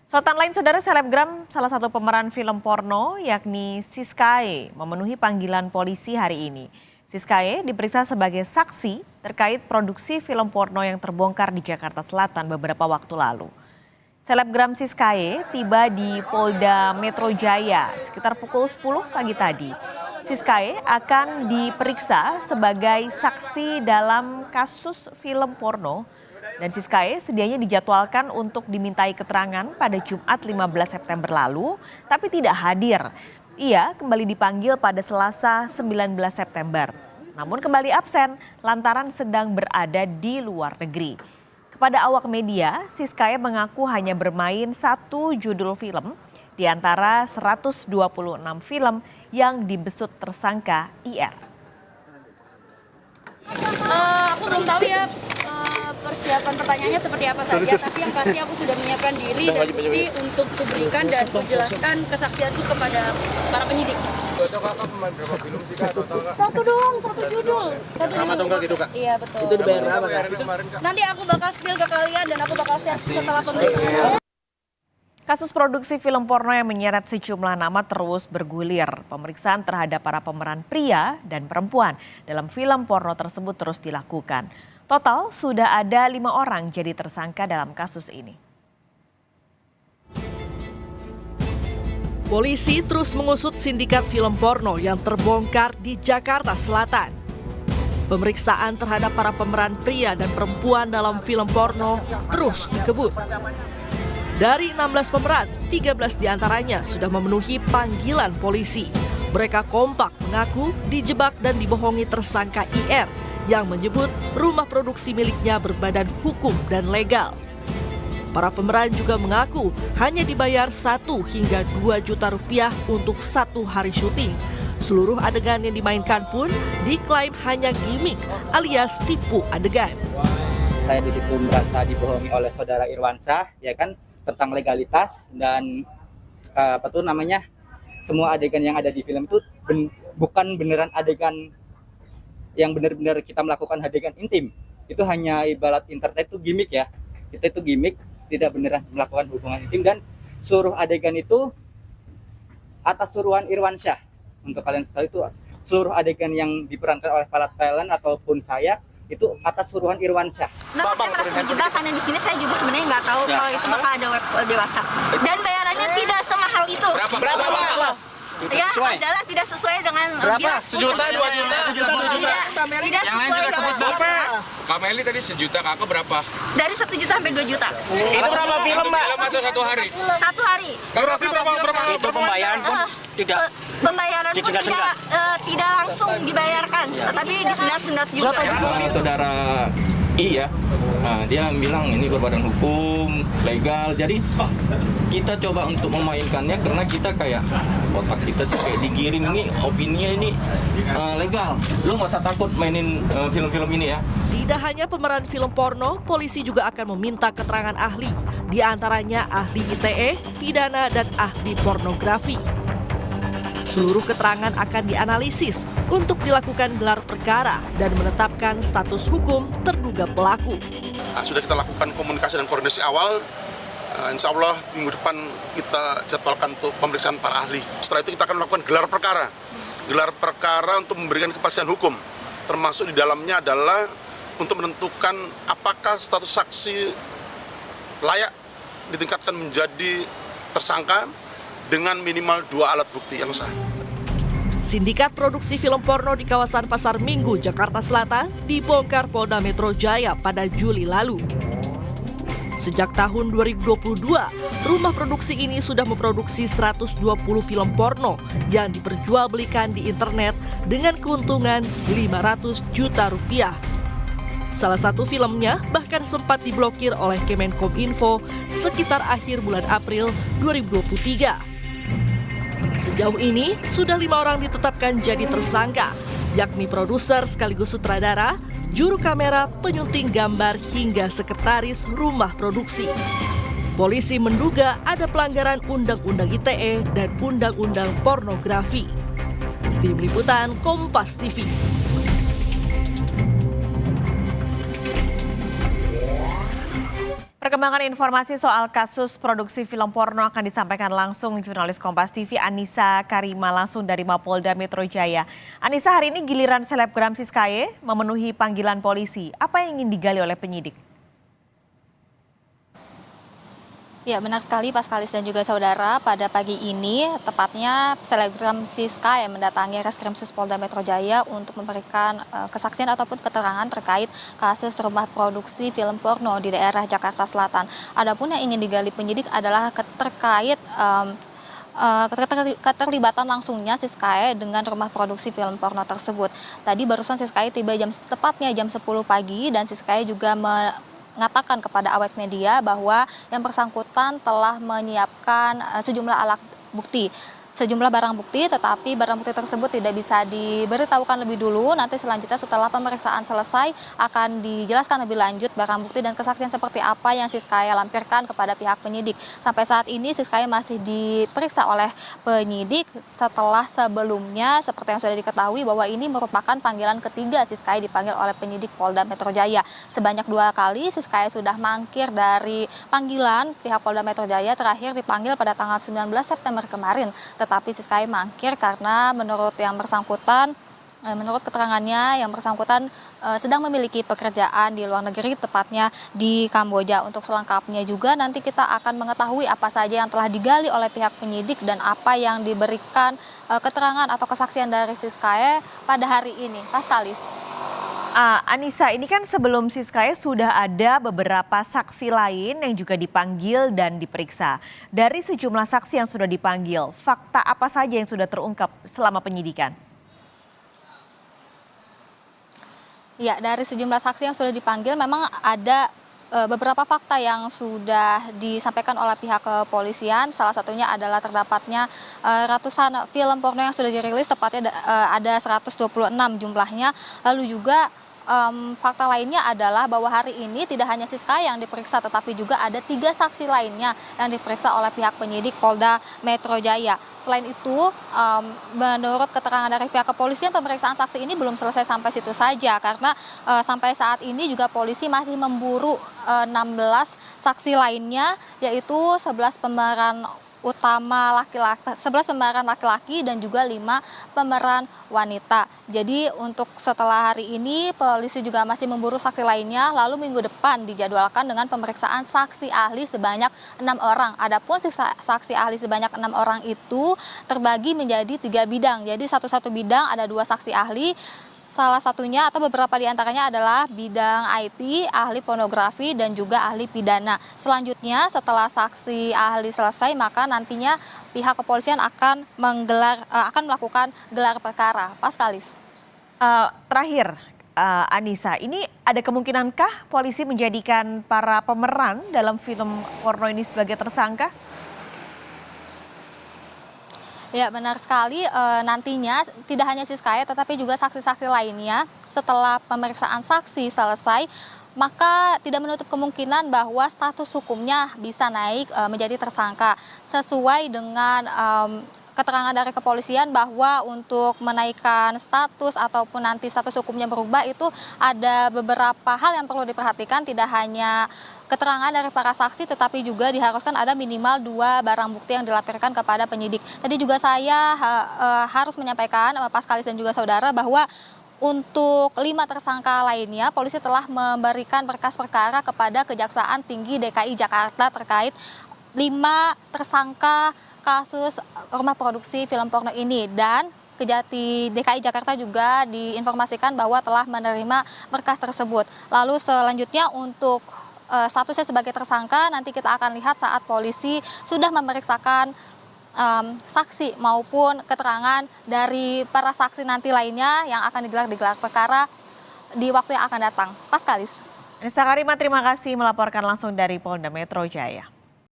Sorotan lain, saudara, selebgram salah satu pemeran film porno yakni Siskae memenuhi panggilan polisi hari ini. Siskae diperiksa sebagai saksi terkait produksi film porno yang terbongkar di Jakarta Selatan beberapa waktu lalu. Selebgram Siskae tiba di Polda Metro Jaya sekitar pukul 10 pagi tadi. Siskae akan diperiksa sebagai saksi dalam kasus film porno. Dan Siskae sedianya dijadwalkan untuk dimintai keterangan pada Jumat 15 September lalu, tapi tidak hadir. Ia kembali dipanggil pada Selasa 19 September, namun kembali absen lantaran sedang berada di luar negeri. Kepada awak media, Siskae mengaku hanya bermain satu judul film di antara 126 film yang dibesut tersangka IR. Aku belum tahu ya persiapan pertanyaannya seperti apa saja, tapi yang pasti aku sudah menyiapkan diri dan bukti untuk kuberikan dan kujelaskan kesaksianku kepada para penyidik. Kakak pemain berapa film sih Kak total Kak? Satu doang, satu judul. Sama atau enggak gitu Kak? Iya betul. Itu dibayar berapa Kak? Nanti aku bakal spill ke kalian dan aku bakal share setelah pemeriksaan. Kasus produksi film porno yang menyeret sejumlah nama terus bergulir. Pemeriksaan terhadap para pemeran pria dan perempuan dalam film porno tersebut terus dilakukan. Total sudah ada 5 orang jadi tersangka dalam kasus ini. Polisi terus mengusut sindikat film porno yang terbongkar di Jakarta Selatan. Pemeriksaan terhadap para pemeran pria dan perempuan dalam film porno terus dikebut. Dari 16 pemeran, 13 diantaranya sudah memenuhi panggilan polisi. Mereka kompak mengaku dijebak dan dibohongi tersangka IR yang menyebut rumah produksi miliknya berbadan hukum dan legal. Para pemeran juga mengaku hanya dibayar 1 hingga 2 juta rupiah untuk 1 hari syuting. Seluruh adegan yang dimainkan pun diklaim hanya gimmick alias tipu adegan. Saya di situ merasa dibohongi oleh saudara Irwansyah, ya kan, tentang legalitas dan semua adegan yang ada di film itu bukan beneran adegan yang benar-benar kita melakukan adegan intim. Itu hanya ibarat internet itu gimmick ya. Kita itu gimmick, tidak beneran melakukan hubungan intim, dan seluruh adegan itu atas suruhan Irwansyah. Untuk kalian tahu itu seluruh adegan yang diperankan oleh para talent ataupun saya itu atas suruhan Irwansyah. Nah, saya merasa terjebak karena di sini saya juga sebenarnya nggak tahu kalau itu bakal ada web dewasa. Dan bayarannya tidak semahal itu. Berapa? Ya, adalah tidak sesuai dengan Berapa? 1 juta, 2 juta, 1 juta, 2 juta. Tidak Yang lain sesuai juga sebut dengan berapa? Kak Meli tadi 1 juta, Kakak berapa? dari 1 juta sampai 2 juta. Itu berapa film Mbak? Film atau 1 hari? 1 hari. Durasi berapa? Itu pembayaran pun tidak Pembayaran pun tidak langsung dibayarkan, tetapi disendat-sendat juga. Saudara I ya, dia bilang ini berbadan hukum, legal. Jadi kita coba untuk memainkannya karena kita kayak otak kita tuh kayak digiring ini opininya ini legal. Lu nggak usah takut mainin film-film ini ya. Tidak hanya pemeran film porno, polisi juga akan meminta keterangan ahli. Di antaranya ahli ITE, pidana, dan ahli pornografi. Seluruh keterangan akan dianalisis untuk dilakukan gelar perkara dan menetapkan status hukum terduga pelaku. Sudah kita lakukan komunikasi dan koordinasi awal. Insya Allah minggu depan kita jadwalkan untuk pemeriksaan para ahli. Setelah itu kita akan melakukan gelar perkara. Gelar perkara untuk memberikan kepastian hukum. Termasuk di dalamnya adalah untuk menentukan apakah status saksi layak ditingkatkan menjadi tersangka dengan minimal 2 alat bukti yang sah. Sindikat produksi film porno di kawasan Pasar Minggu, Jakarta Selatan dibongkar Polda Metro Jaya pada Juli lalu. Sejak tahun 2022, rumah produksi ini sudah memproduksi 120 film porno yang diperjualbelikan di internet dengan keuntungan 500 juta rupiah. Salah satu filmnya bahkan sempat diblokir oleh Kemenkominfo sekitar akhir bulan April 2023. Sejauh ini, sudah 5 orang ditetapkan jadi tersangka, yakni produser sekaligus sutradara, juru kamera, penyunting gambar, hingga sekretaris rumah produksi. Polisi menduga ada pelanggaran Undang-Undang ITE dan Undang-Undang Pornografi. Tim Liputan Kompas TV. Perkembangan informasi soal kasus produksi film porno akan disampaikan langsung jurnalis Kompas TV Anissa Karima langsung dari Mapolda Metro Jaya. Anissa, hari ini giliran selebgram Siskae memenuhi panggilan polisi. Apa yang ingin digali oleh penyidik? Ya, benar sekali Paskalis dan juga saudara, pada pagi ini tepatnya selebgram Siskae mendatangi Reskrimsus Polda Metro Jaya untuk memberikan kesaksian ataupun keterangan terkait kasus rumah produksi film porno di daerah Jakarta Selatan. Adapun yang ingin digali penyidik adalah terkait keterlibatan langsungnya Siskae dengan rumah produksi film porno tersebut. Tadi barusan Siskae tiba tepatnya jam 10 pagi dan Siskae juga mengatakan kepada awak media bahwa yang bersangkutan telah menyiapkan sejumlah barang bukti, tetapi barang bukti tersebut tidak bisa diberitahukan lebih dulu. Nanti selanjutnya setelah pemeriksaan selesai akan dijelaskan lebih lanjut barang bukti dan kesaksian seperti apa yang Siskae lampirkan kepada pihak penyidik. Sampai saat ini Siskae masih diperiksa oleh penyidik setelah sebelumnya seperti yang sudah diketahui bahwa ini merupakan panggilan ketiga Siskae dipanggil oleh penyidik Polda Metro Jaya. Sebanyak 2 kali Siskae sudah mangkir dari panggilan pihak Polda Metro Jaya, terakhir dipanggil pada tanggal 19 September kemarin. Tetapi Siskae mangkir karena menurut keterangannya yang bersangkutan sedang memiliki pekerjaan di luar negeri, tepatnya di Kamboja. Untuk selengkapnya juga nanti kita akan mengetahui apa saja yang telah digali oleh pihak penyidik dan apa yang diberikan keterangan atau kesaksian dari Siskae pada hari ini. Paskalis. Anissa, ini kan sebelum Siskae sudah ada beberapa saksi lain yang juga dipanggil dan diperiksa. Dari sejumlah saksi yang sudah dipanggil, fakta apa saja yang sudah terungkap selama penyidikan? Ya, dari sejumlah saksi yang sudah dipanggil memang ada beberapa fakta yang sudah disampaikan oleh pihak kepolisian. Salah satunya adalah terdapatnya ratusan film porno yang sudah dirilis, tepatnya ada 126 jumlahnya. Lalu juga fakta lainnya adalah bahwa hari ini tidak hanya Siskae yang diperiksa, tetapi juga ada 3 saksi lainnya yang diperiksa oleh pihak penyidik Polda Metro Jaya. Selain itu, menurut keterangan dari pihak kepolisian, pemeriksaan saksi ini belum selesai sampai situ saja, karena sampai saat ini juga polisi masih memburu 16 saksi lainnya, yaitu 11 pemeran utama laki-laki, 11 pemeran laki-laki dan juga 5 pemeran wanita. Jadi untuk setelah hari ini polisi juga masih memburu saksi lainnya, lalu minggu depan dijadwalkan dengan pemeriksaan saksi ahli sebanyak 6 orang. Adapun saksi ahli sebanyak 6 orang itu terbagi menjadi 3 bidang. Jadi satu bidang ada 2 saksi ahli. Salah satunya atau beberapa di antaranya adalah bidang IT, ahli pornografi, dan juga ahli pidana. Selanjutnya setelah saksi ahli selesai, maka nantinya pihak kepolisian akan melakukan gelar perkara. Paskalis. Terakhir, Anissa, ini ada kemungkinankah polisi menjadikan para pemeran dalam film porno ini sebagai tersangka? Ya, benar sekali, nantinya tidak hanya Siskae tetapi juga saksi-saksi lainnya setelah pemeriksaan saksi selesai, maka tidak menutup kemungkinan bahwa status hukumnya bisa naik menjadi tersangka sesuai dengan keterangan dari kepolisian bahwa untuk menaikkan status ataupun nanti status hukumnya berubah itu ada beberapa hal yang perlu diperhatikan, tidak hanya keterangan dari para saksi tetapi juga diharuskan ada minimal 2 barang bukti yang dilaporkan kepada penyidik. Tadi juga saya harus menyampaikan Paskalis dan juga saudara bahwa untuk 5 tersangka lainnya, polisi telah memberikan berkas perkara kepada Kejaksaan Tinggi DKI Jakarta terkait 5 tersangka kasus rumah produksi film porno ini, dan Kejati DKI Jakarta juga diinformasikan bahwa telah menerima berkas tersebut. Lalu selanjutnya untuk statusnya sebagai tersangka nanti kita akan lihat saat polisi sudah memeriksakan saksi maupun keterangan dari para saksi nanti lainnya yang akan digelar perkara di waktu yang akan datang. Paskalis. Anissa Karima, terima kasih melaporkan langsung dari Polda Metro Jaya.